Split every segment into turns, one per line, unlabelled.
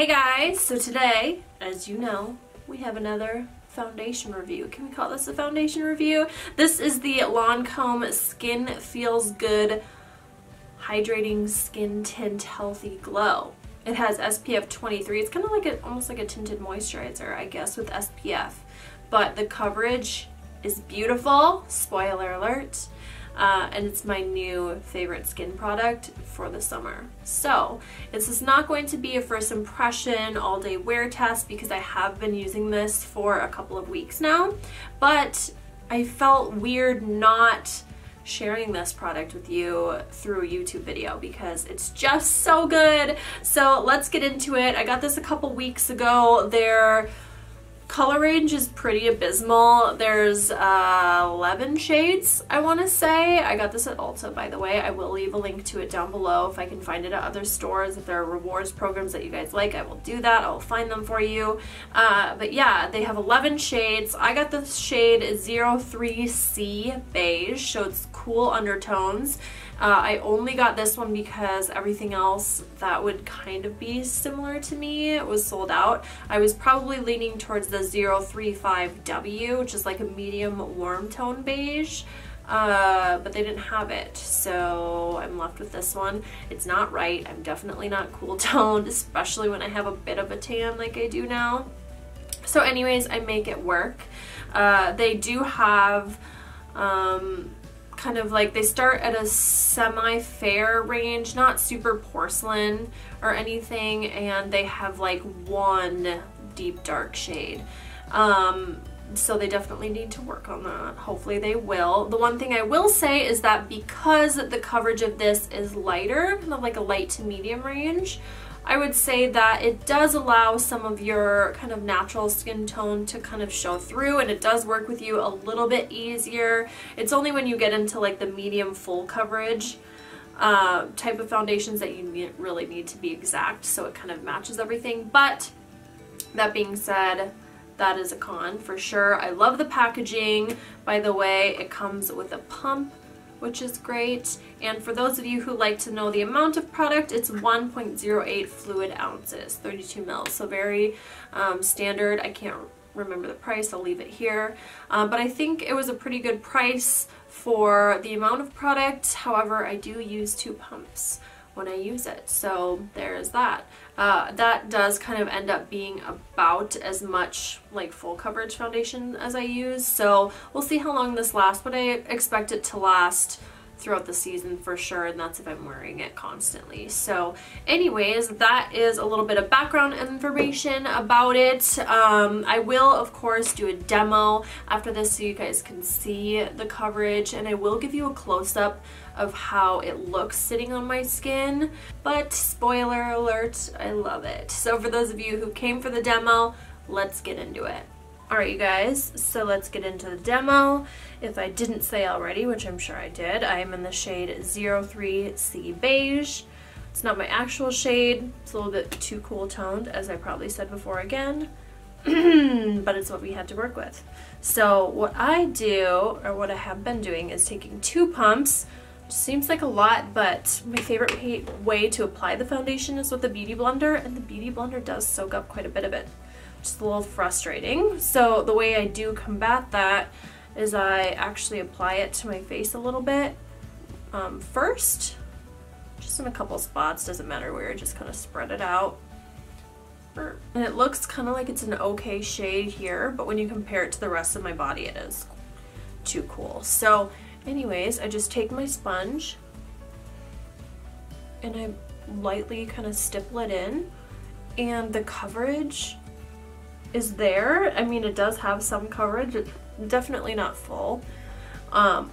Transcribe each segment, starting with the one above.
Hey guys, so today, as you know, we have another foundation review. Can we call this a foundation review? This is the LANCOME Skin Feels Good Hydrating Skin Tint Healthy Glow. It has SPF 23. It's kind of like almost like a tinted moisturizer, I guess, with SPF. But the coverage is beautiful, spoiler alert. And it's my new favorite skin product for the summer. So this is not going to be a first impression all day wear test because I have been using this for a couple of weeks now, but I felt weird not sharing this product with you through a YouTube video because it's just so good. So let's get into it. I got this a couple weeks ago. Their color range is pretty abysmal. There's 11 shades, I want to say. I got this at Ulta, by the way. I will leave a link to it down below if I can find it at other stores. If there are rewards programs that you guys like, I will do that. I'll find them for you. But yeah, they have 11 shades. I got the shade 03C Beige, so it's cool undertones. I only got this one because everything else that would kind of be similar to me was sold out. I was probably leaning towards the 035W, which is like a medium warm tone beige, but they didn't have it, so I'm left with this one. It's not right. I'm definitely not cool toned, especially when I have a bit of a tan like I do now. So anyways, I make it work. They do have kind of like, they start at a semi-fair range, not super porcelain or anything, and they have like one deep dark shade. So they definitely need to work on that. Hopefully they will. The one thing I will say is that because the coverage of this is lighter, kind of like a light to medium range, I would say that it does allow some of your kind of natural skin tone to kind of show through, and it does work with you a little bit easier. It's only when you get into like the medium full coverage type of foundations that you really need to be exact so it kind of matches everything. But that being said, that is a con for sure. I love the packaging. By the way, it comes with a pump, which is great. And for those of you who like to know the amount of product, it's 1.08 fluid ounces, 32 mils. So very standard. I can't remember the price, I'll leave it here. But I think it was a pretty good price for the amount of product. However, I do use 2 pumps when I use it, so there's that. That does kind of end up being about as much like full coverage foundation as I use, so we'll see how long this lasts, but I expect it to last throughout the season for sure, and that's if I'm wearing it constantly. So anyways, that is a little bit of background information about it. I will of course do a demo after this so you guys can see the coverage, and I will give you a close-up of how it looks sitting on my skin, but spoiler alert, I love it. So for those of you who came for the demo, let's get into it. Alright you guys, so let's get into the demo. If I didn't say already, which I'm sure I did, I am in the shade 03C Beige. It's not my actual shade, it's a little bit too cool toned, as I probably said before again, but it's what we had to work with. So what I do, or what I have been doing, is taking 2 pumps. Seems like a lot, but my favorite way to apply the foundation is with the Beauty Blender, and the Beauty Blender does soak up quite a bit of it. Just a little frustrating. So the way I do combat that is I actually apply it to my face a little bit first, just in a couple spots, doesn't matter where, just kind of spread it out. And it looks kind of like it's an okay shade here, but when you compare it to the rest of my body, it is too cool. So anyways, I just take my sponge and I lightly kind of stipple it in, and the coverage is there. I mean, it does have some coverage, it's definitely not full,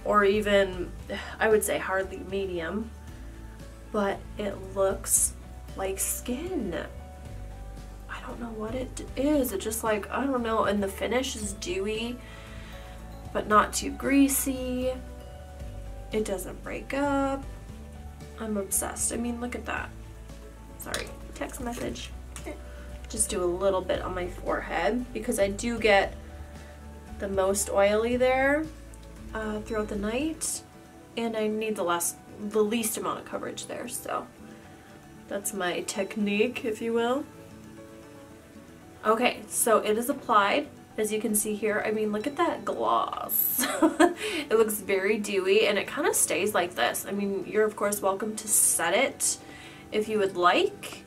or even, I would say hardly medium, but it looks like skin. I don't know what it is, it's just like, I don't know, and the finish is dewy, but not too greasy. It doesn't break up. I'm obsessed. I mean, look at that. Sorry, text message. Just do a little bit on my forehead because I do get the most oily there throughout the night, and I need the least amount of coverage there, so that's my technique, if you will. Okay, so it is applied, as you can see here. I mean, look at that gloss. It looks very dewy, and it kind of stays like this. I mean, you're of course welcome to set it if you would like,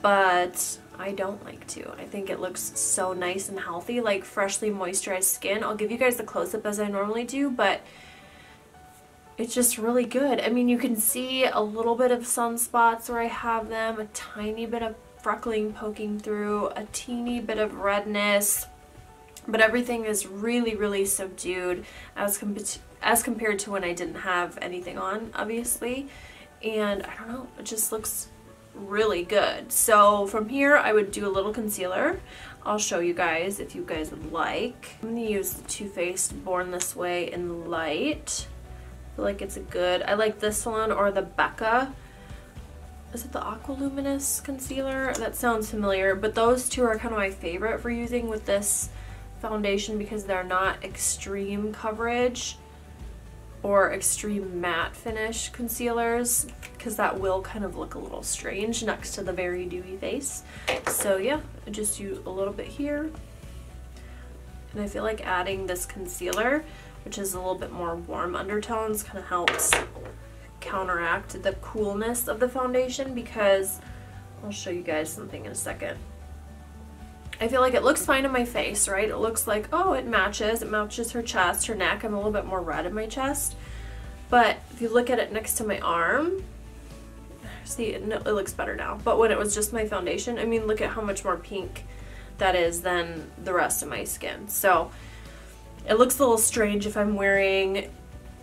but I don't like to. I think it looks so nice and healthy, like freshly moisturized skin. I'll give you guys the close-up as I normally do, but it's just really good. I mean, you can see a little bit of sunspots where I have them, a tiny bit of freckling poking through, a teeny bit of redness, but everything is really, really subdued as compared to when I didn't have anything on, obviously. And I don't know, it just looks really good. So from here, I would do a little concealer. I'll show you guys if you guys would like. I'm gonna use the Too Faced Born This Way in Light. I feel like it's a good, I like this one or the Becca. Is it the Aqua Luminous concealer? That sounds familiar, but those two are kind of my favorite for using with this foundation because they're not extreme coverage or extreme matte finish concealers, because that will kind of look a little strange next to the very dewy face. So yeah, I just use a little bit here. And I feel like adding this concealer, which is a little bit more warm undertones, kind of helps counteract the coolness of the foundation, because I'll show you guys something in a second. I feel like it looks fine on my face, right? It looks like, oh, it matches her chest, her neck. I'm a little bit more red in my chest. But if you look at it next to my arm, see, no, it looks better now. But when it was just my foundation, I mean, look at how much more pink that is than the rest of my skin. So it looks a little strange if I'm wearing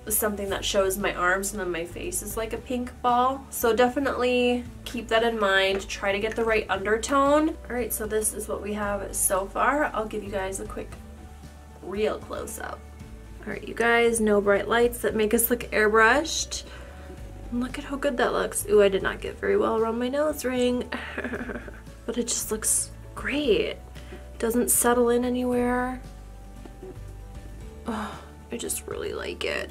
something that shows my arms and then my face is like a pink ball. So definitely keep that in mind. Try to get the right undertone. All right, so this is what we have so far. I'll give you guys a quick real close-up. All right, you guys, no bright lights that make us look airbrushed. And look at how good that looks. Ooh, I did not get very well around my nose ring. But it just looks great. Doesn't settle in anywhere. Oh, I just really like it.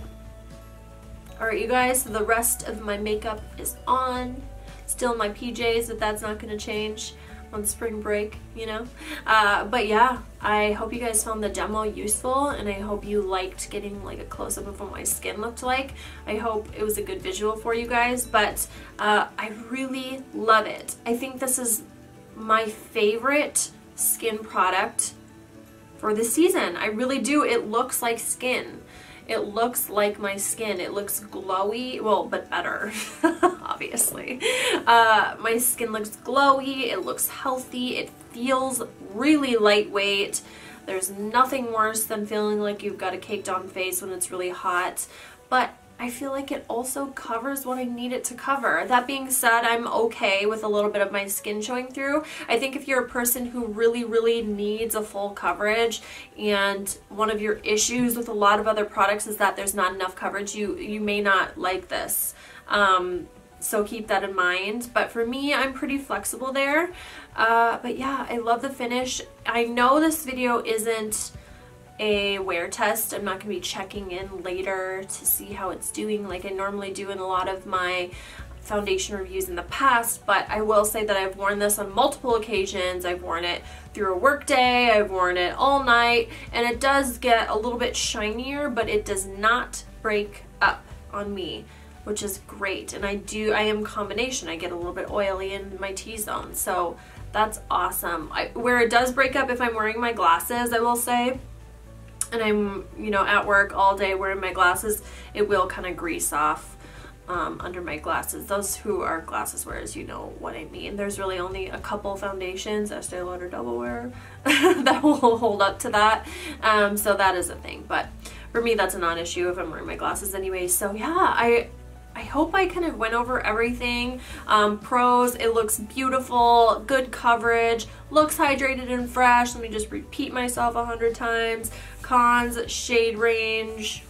Alright, you guys, so the rest of my makeup is on. Still in my PJs, but that's not going to change on spring break, you know? But yeah, I hope you guys found the demo useful, and I hope you liked getting like a close-up of what my skin looked like. I hope it was a good visual for you guys, but I really love it. I think this is my favorite skin product for the season. I really do. It looks like skin. It looks like my skin. It looks glowy, well, but better, obviously. My skin looks glowy, it looks healthy, it feels really lightweight. There's nothing worse than feeling like you've got a caked on face when it's really hot, but I feel like it also covers what I need it to cover. That being said, I'm okay with a little bit of my skin showing through. I think if you're a person who really, really needs a full coverage, and one of your issues with a lot of other products is that there's not enough coverage, you may not like this. So keep that in mind. But for me, I'm pretty flexible there. But yeah, I love the finish. I know this video isn't a wear test. I'm not going to be checking in later to see how it's doing like I normally do in a lot of my foundation reviews in the past, but I will say that I've worn this on multiple occasions. I've worn it through a work day, I've worn it all night, and it does get a little bit shinier, but it does not break up on me, which is great. And I am combination. I get a little bit oily in my T-zone, so that's awesome. Where it does break up if I'm wearing my glasses, I will say, and I'm, you know, at work all day wearing my glasses, it will kind of grease off under my glasses. Those who are glasses wearers, you know what I mean. There's really only a couple foundations, Estee Lauder Double Wear, that will hold up to that. So that is a thing. But for me, that's a non-issue if I'm wearing my glasses anyway. So yeah, I hope I kind of went over everything. Pros, it looks beautiful, good coverage, looks hydrated and fresh. Let me just repeat myself 100 times. Cons, shade range,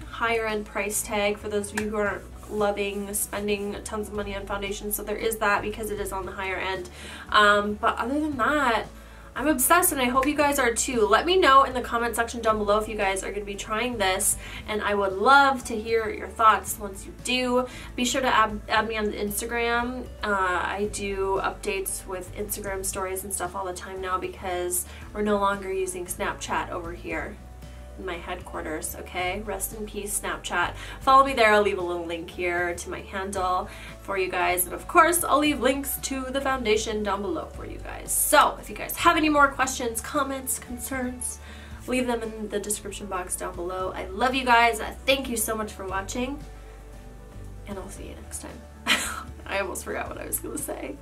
higher end price tag for those of you who aren't loving spending tons of money on foundation. So there is that because it is on the higher end. But other than that, I'm obsessed, and I hope you guys are too. Let me know in the comment section down below if you guys are going to be trying this, and I would love to hear your thoughts once you do. Be sure to add me on Instagram. I do updates with Instagram stories and stuff all the time now because we're no longer using Snapchat over here in my headquarters, okay? Rest in peace, Snapchat. Follow me there. I'll leave a little link here to my handle for you guys. And of course, I'll leave links to the foundation down below for you guys. So if you guys have any more questions, comments, concerns, leave them in the description box down below. I love you guys. Thank you so much for watching. And I'll see you next time. I almost forgot what I was gonna say.